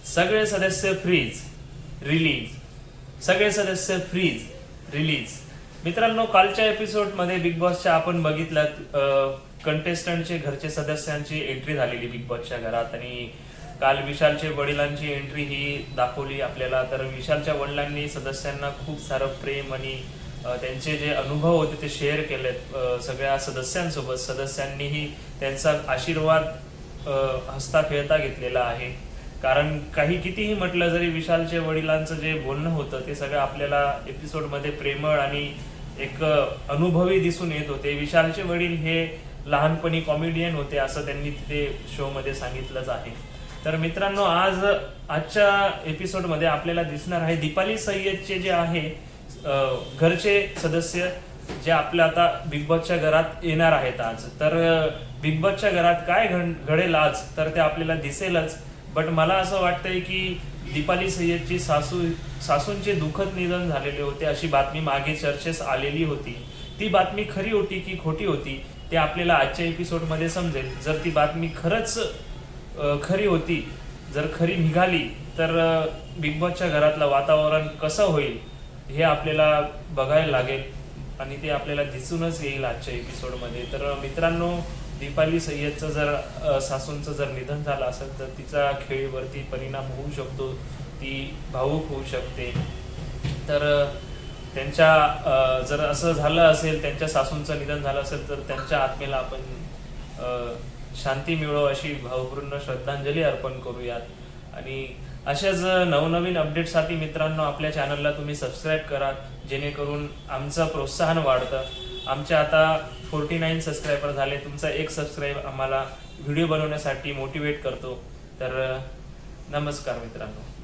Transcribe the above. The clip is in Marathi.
सगळे सदस्य फ्रीज रिलीज, सगळे सदस्य फ्रीज रिलीज. मित्रांनो, कालच्या एपिसोड मध्ये बिग बॉसच्या आपण बघितलं कंटेस्टंटचे घरचे सदस्यांची एंट्री झालेली बिग बॉसच्या घरात, आणि काल विशालचे वडिलांची एंट्री ही दाखवली आपल्याला. तर विशालच्या वडिलांनी सदस्यांना खूप सारं प्रेम आणि त्यांचे जे अनुभव होते ते शेअर केलेत सगळ्या सदस्यांसोबत. सदस्यांनीही त्यांचा आशीर्वाद हसता खेळता घेतलेला आहे. कारण कितीही म्हटलं जरी विशालचे वडिलांचं जे बोलणं होतं ते सगळं आपल्याला एपिसोडमध्ये प्रेमळ आणि एक अनुभवी दिसून येत होते. विशालचे वडील हे लहानपणी कॉमेडियन होते असं त्यांनी तिथे शो मध्ये सांगितलंच आहे. तर मित्रांनो, आजच्या एपिसोडमध्ये आपल्याला दिसणार आहे दीपाली सय्यदचे जे आहे घरचे सदस्य जे आपल्या आता बिग बॉसच्या घरात येणार आहेत आज. तर बिग बॉसच्या घरात काय घडेल आज तर ते आपल्याला दिसेलच. बट मला असं वाटतंय की दीपाली सय्यदची सासूंचे दुःखद निधन झालेले होते अशी बातमी मागे चर्चेस आलेली होती. ती बातमी खरी होती की खोटी होती ते आपल्याला आजच्या एपिसोड मध्ये समजेल. जर ती बातमी खरंच खरी होती, जर खरी निघाली तर बिग बॉसच्या घरातलं वातावरण कसं होईल हे आपल्याला बघायला लागेल आणि ते आपल्याला दिसूनच येईल आजच्या एपिसोड मध्ये. तर मित्रांनो, दीपाली सय्यदचं जर सासूंचं जर निधन झालं असेल तर तिचा खेळीवरती परिणाम होऊ शकतो, ती भावूक होऊ शकते. तर त्यांच्या जर असं झालं असेल, त्यांच्या सासूंचं निधन झालं असेल तर त्यांच्या आत्मेला आपण शांती मिळो अशी भावपूर्ण श्रद्धांजली अर्पण करूयात. आणि अशाच नवनवीन अपडेटसाठी मित्रांनो आपल्या चॅनलला तुम्ही सबस्क्राईब करा, जेणेकरून आमचं प्रोत्साहन वाढतं. आमचे आता 49 सबस्क्रायबर झाले. तुमचा एक सबस्क्राईब आम्हाला व्हिडिओ बनवण्यासाठी मोटिवेट करतो. तर नमस्कार मित्रांनो, बाय.